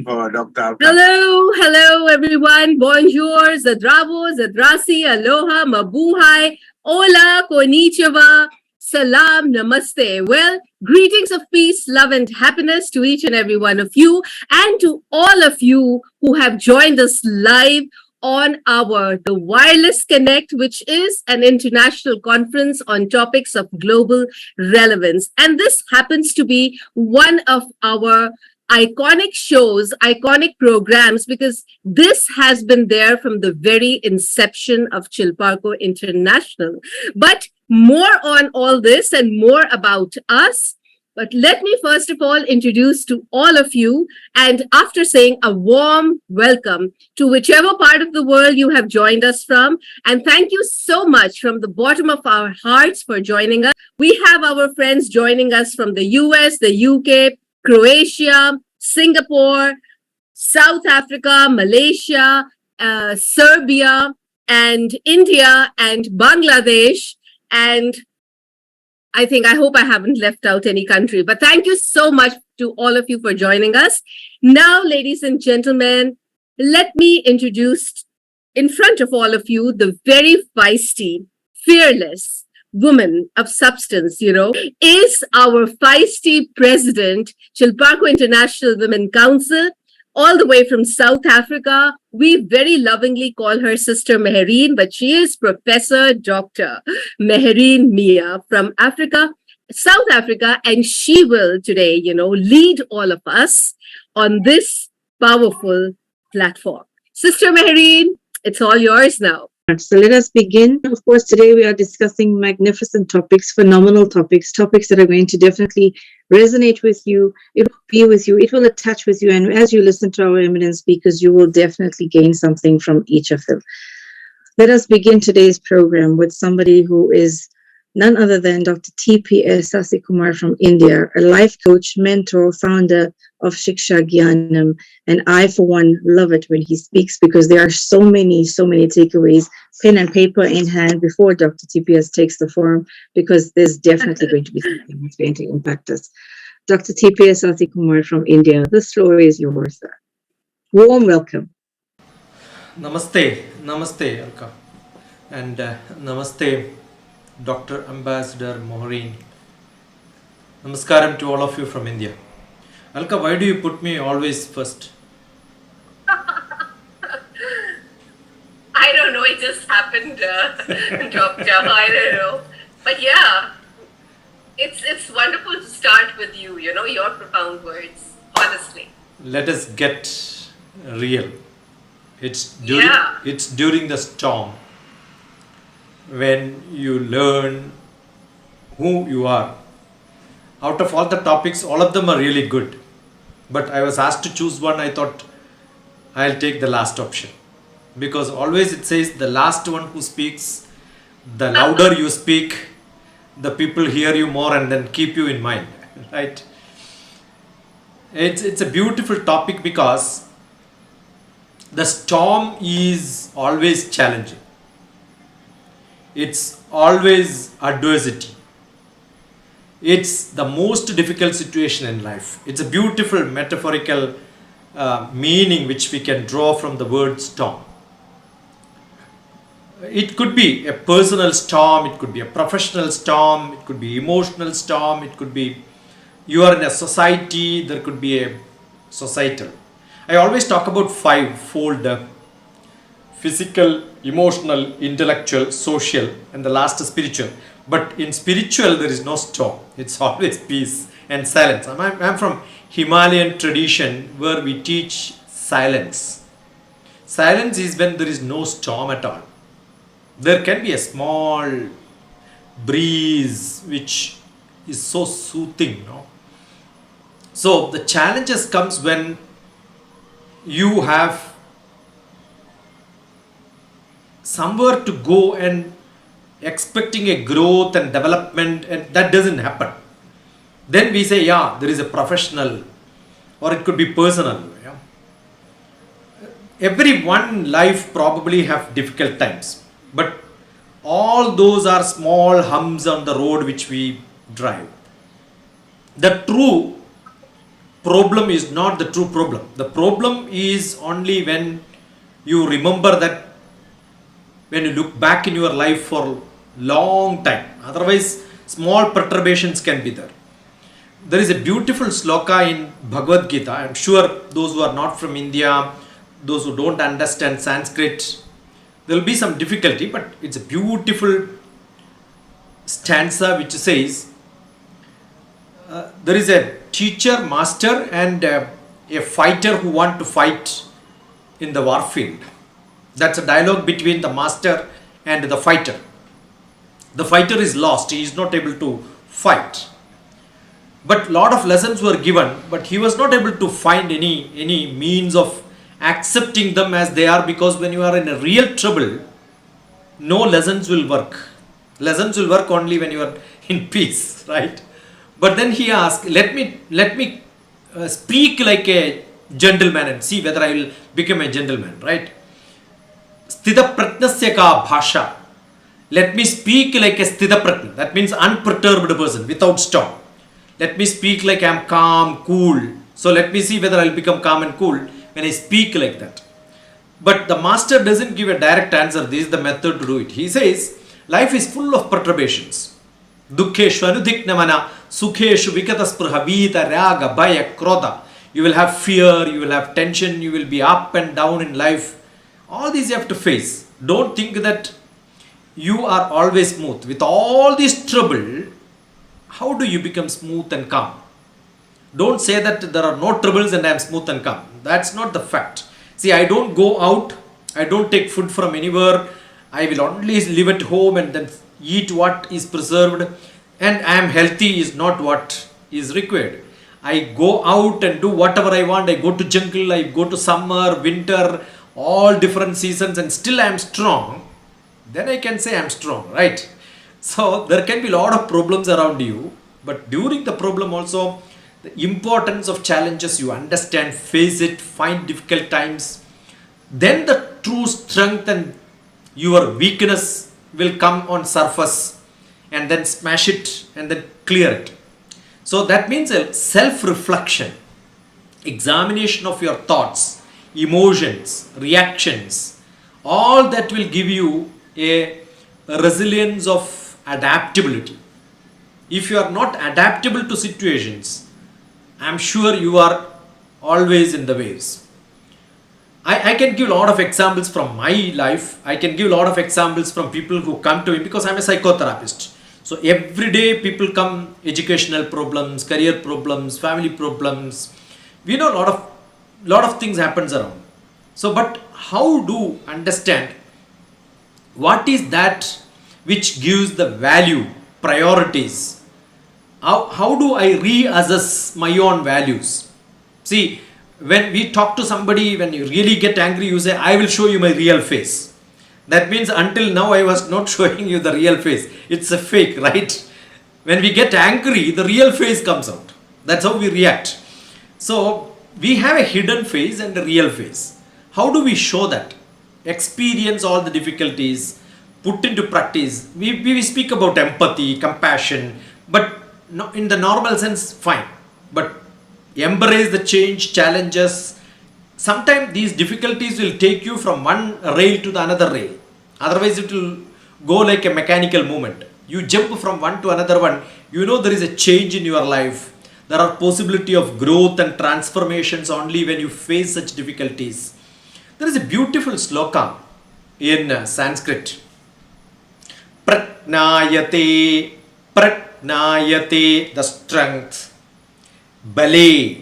Dr. Alka. Hello everyone. Bonjour, Zadravo, Zadrasi, Aloha, Mabuhay, Hola, Konnichiwa, Salam, Namaste. Well, greetings of peace, love, and happiness to each and every one of you, and to all of you who have joined us live on the Wireless Connect, which is an international conference on topics of global relevance. And this happens to be one of our iconic shows, iconic programs, because this has been there from the very inception of Chilparco International. But more on all this and more about us. But let me first of all introduce to all of you, and after saying a warm welcome to whichever part of the world you have joined us from, and thank you so much from the bottom of our hearts for joining us. We have our friends joining us from the US, the UK, Croatia, Singapore, South Africa, Malaysia, Serbia, and India, and Bangladesh, and I hope I haven't left out any country, but thank you so much to all of you for joining us. Now, ladies and gentlemen, let me introduce in front of all of you the very feisty, fearless woman of substance, is our feisty president, Chilparco International Women Council, all the way from South Africa. We very lovingly call her Sister Mehereen, but she is Professor Dr. Mehereen Mia from South Africa, and she will today, lead all of us on this powerful platform. Sister Mehereen, it's all yours now. So let us begin. Of course, today we are discussing magnificent topics, phenomenal topics that are going to definitely resonate with you. It will be with you. It will attach with you. And as you listen to our eminent speakers, you will definitely gain something from each of them. Let us begin today's program with somebody who is none other than DrTPS Sasikumar from India, a life coach, mentor, founder of Shiksha Gyanam. And I, for one, love it when he speaks because there are so many takeaways, pen and paper in hand before DrTPS takes the forum, because there's definitely going to be something that's going to impact us. DrTPS Sasikumar from India, the floor is yours, sir. Warm welcome. Namaste, Alka. And namaste, Dr. Ambassador Mehereen. Namaskaram to all of you from India. Alka, why do you put me always first? I don't know, it just happened, Doctor. I don't know. But yeah, it's wonderful to start with you, your profound words, honestly. Let us get real. It's during the storm when you learn who you are. Out of all the topics, all of them are really good. But I was asked to choose one. I thought I'll take the last option. Because always it says the last one who speaks, the louder you speak, the people hear you more and then keep you in mind. Right? It's a beautiful topic because the storm is always challenging. It's always adversity. It's the most difficult situation in life. It's a beautiful metaphorical meaning which we can draw from the word storm. It could be a personal storm, it could be a professional storm, it could be emotional storm, it could be you are in a society, there could be a societal. I always talk about five-fold: physical, emotional, intellectual, social, and the last is spiritual. But in spiritual, there is no storm. It's always peace and silence. I'm from Himalayan tradition where we teach silence. Silence is when there is no storm at all. There can be a small breeze which is so soothing. So the challenges comes when you have somewhere to go and expecting a growth and development, and that doesn't happen. Then we say, there is a professional, or it could be personal. Every one life probably have difficult times, but all those are small humps on the road which we drive. The true problem is not the true problem. The problem is only when you remember that, when you look back in your life for long time. Otherwise, small perturbations can be there. There is a beautiful sloka in Bhagavad Gita. I'm sure those who are not from India, those who don't understand Sanskrit, there will be some difficulty, but it's a beautiful stanza which says, there is a teacher, master, and a fighter who want to fight in the war field. That's a dialogue between the master and the fighter. The fighter is lost, he is not able to fight. But lot of lessons were given, but he was not able to find any means of accepting them as they are, because when you are in a real trouble, no lessons will work. Lessons will work only when you are in peace, right? But then he asked, let me speak like a gentleman and see whether I will become a gentleman, right? Sthita pratnasya ka bhasha. Let me speak like a sthita pratna. That means unperturbed person, without storm. Let me speak like I am calm, cool. So let me see whether I will become calm and cool when I speak like that. But the master doesn't give a direct answer. This is the method to do it. He says, life is full of perturbations. Dukkheshu anudhiknamana, sukheshu vikataspruha, vita, raga, bhaya, krodha. You will have fear, you will have tension, you will be up and down in life. All these you have to face. Don't think that you are always smooth. With all this trouble, how do you become smooth and calm? Don't say that there are no troubles and I am smooth and calm. That's not the fact. See, I don't go out, I don't take food from anywhere, I will only live at home and then eat what is preserved, and I am healthy is not what is required. I go out and do whatever I want. I go to jungle, I go to summer, winter, all different seasons, and still I am strong. Then I can say I am strong, right? So there can be a lot of problems around you, but during the problem also, the importance of challenges you understand, face it, find difficult times, then the true strength and your weakness will come on surface, and then smash it and then clear it. So that means a self-reflection, examination of your thoughts, emotions, reactions, all that will give you a resilience of adaptability. If you are not adaptable to situations, I am sure you are always in the waves. I can give a lot of examples from my life. I can give a lot of examples from people who come to me, because I am a psychotherapist. So every day people come, educational problems, career problems, family problems. We know a lot of things happens around. So, but how do understand what is that which gives the value, priorities? How do I reassess my own values? See, when we talk to somebody, when you really get angry, you say, I will show you my real face. That means until now I was not showing you the real face. It's a fake, right? When we get angry, the real face comes out. That's how we react. So we have a hidden face and a real face. How do we show that? Experience all the difficulties, put into practice. We speak about empathy, compassion, but in the normal sense, fine. But embrace the change, challenges. Sometimes these difficulties will take you from one rail to the another rail. Otherwise it will go like a mechanical movement. You jump from one to another one. You know there is a change in your life. There are possibility of growth and transformations only when you face such difficulties. There is a beautiful sloka in Sanskrit. Pratnayate, the strength. Bale,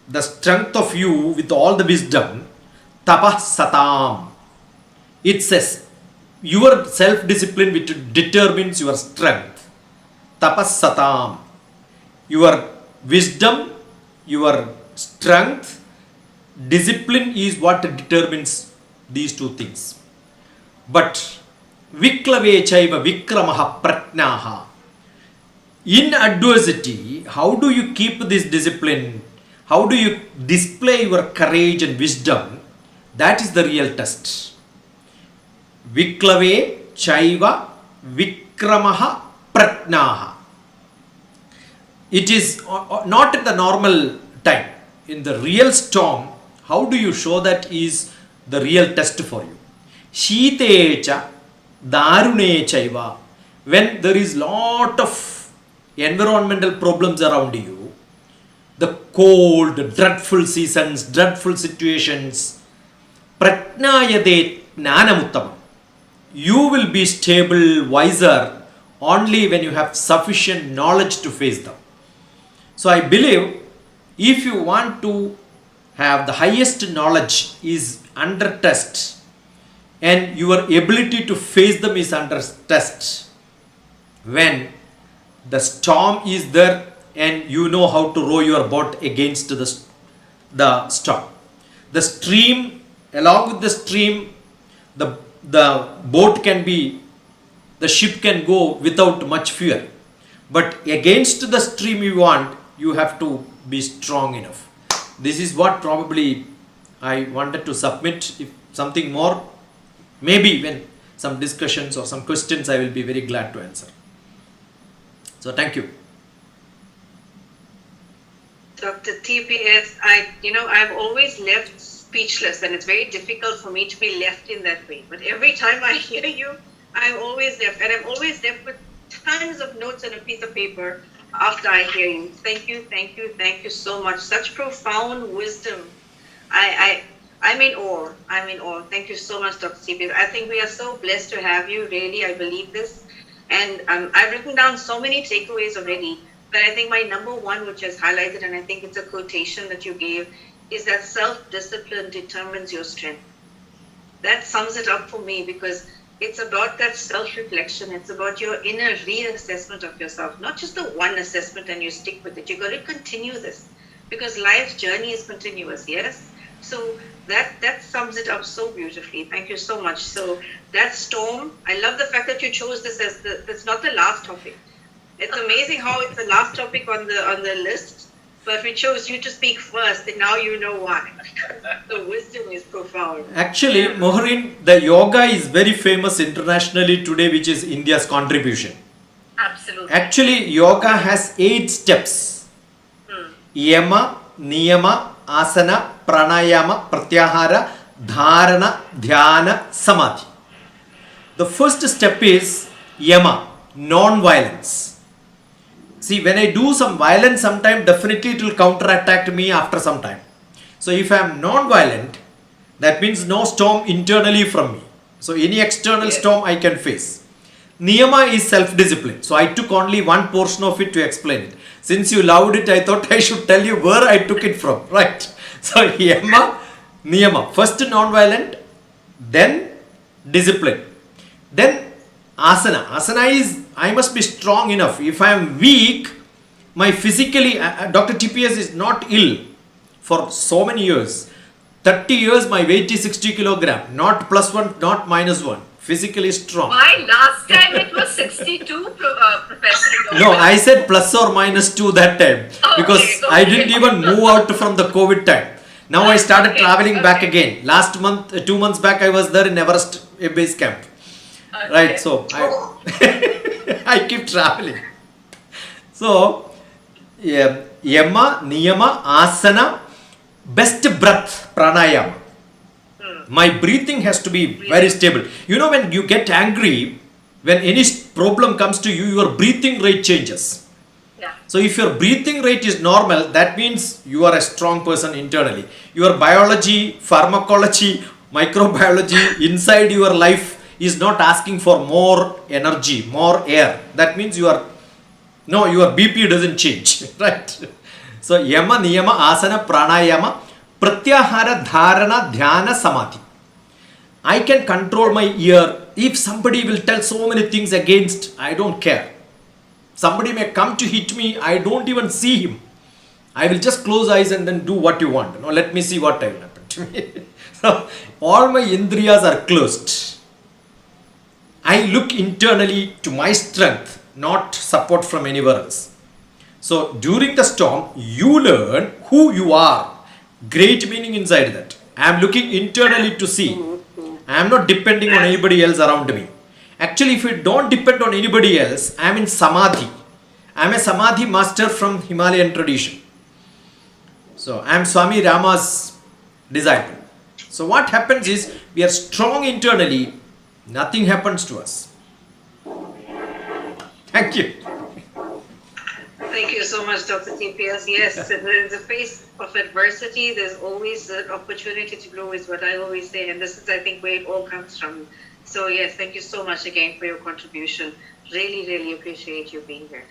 the strength of you with all the wisdom. Tapah satam. It says, your self-discipline which determines your strength. Tapah satam. Your wisdom, your strength, discipline is what determines these two things. But viklave chaiva vikramaha pratnaha. In adversity, how do you keep this discipline? How do you display your courage and wisdom? That is the real test. Viklave chaiva vikramaha pratnaha. It is not at the normal time. in the real storm, how do you show that is the real test for you? Shitecha darunechaiva. When there is lot of environmental problems around you, the cold, dreadful seasons, dreadful situations, pratnayade jnanamuttamam. You will be stable, wiser, only when you have sufficient knowledge to face them. So I believe if you want to have the highest knowledge is under test and your ability to face them is under test when the storm is there and you know how to row your boat against the storm. The stream, along with the stream, the boat can be, the ship can go without much fear. But against the stream you have to be strong enough. This is what probably I wanted to submit. If something more, maybe when some discussions or some questions, I will be very glad to answer. So thank you. Dr. TPS, I've always left speechless, and it's very difficult for me to be left in that way. But every time I hear you, I'm always left, and I'm always left with tons of notes and a piece of paper after I hear you. Thank you so much. Such profound wisdom. I'm in awe. Thank you so much, Dr. TPS. I think we are so blessed to have you. Really, I believe this. And I've written down so many takeaways already. But I think my number one, which is highlighted, and I think it's a quotation that you gave, is that self-discipline determines your strength. That sums it up for me, because it's about that self-reflection. It's about your inner reassessment of yourself, not just the one assessment and you stick with it. You've got to continue this, because life's journey is continuous, yes? So that sums it up so beautifully. Thank you so much. So that storm, I love the fact that you chose this as that's not the last topic. It's amazing how it's the last topic on the list, but we chose you to speak first, and now you know why. The wisdom is profound. Actually, Moharin, the yoga is very famous internationally today, which is India's contribution. Absolutely. Actually, yoga has 8 steps. Yama, Niyama, Asana, Pranayama, Pratyahara, Dharana, Dhyana, Samadhi. The first step is Yama, non-violence. See, when I do some violence sometime, definitely it will counterattack me after some time. So if I am non-violent, that means no storm internally from me. So any external storm I can face. Niyama is self-discipline. So I took only one portion of it to explain it. Since you loved it, I thought I should tell you where I took it from. Right. So Yama, Niyama. First non-violent, then discipline. Then asana. Asana is, I must be strong enough. If I am weak, my physically, Dr. TPS is not ill for so many years. 30 years, my weight is 60 kilogram. Not +1, not -1. Physically strong. Why? Last time it was 62, Professor. No, I said +or -2 that time. Because I didn't even move out from the COVID time. Now I started traveling back again. Last month, 2 months back, I was there in Everest base camp. Right, so I keep traveling. So, Yama, Niyama, Asana, best breath, Pranayama. My breathing has to be very stable. You know, when you get angry, when any problem comes to you, your breathing rate changes. Yeah. So if your breathing rate is normal, that means you are a strong person internally. Your biology, pharmacology, microbiology inside your life is not asking for more energy, more air. That means your BP doesn't change, right? So Yama, Niyama, Asana, Pranayama, Pratyahara, Dharana, Dhyana, Samadhi. I can control my ear. If somebody will tell so many things against, I don't care. Somebody may come to hit me, I don't even see him. I will just close eyes and then do what you want. No, let me see what will happen to me. So all my indriyas are closed. I look internally to my strength, not support from anywhere else. So during the storm, you learn who you are. Great meaning inside that. I am looking internally to see. I am not depending on anybody else around me. Actually, if you don't depend on anybody else, I am in Samadhi. I am a Samadhi master from Himalayan tradition. So I am Swami Rama's disciple. So what happens is we are strong internally, nothing happens to us. Thank you. Thank you so much, Dr. TPS. Yes, in the face of adversity, there's always an opportunity to grow, is what I always say. And this is, I think, where it all comes from. So, yes, thank you so much again for your contribution. Really, really appreciate you being here.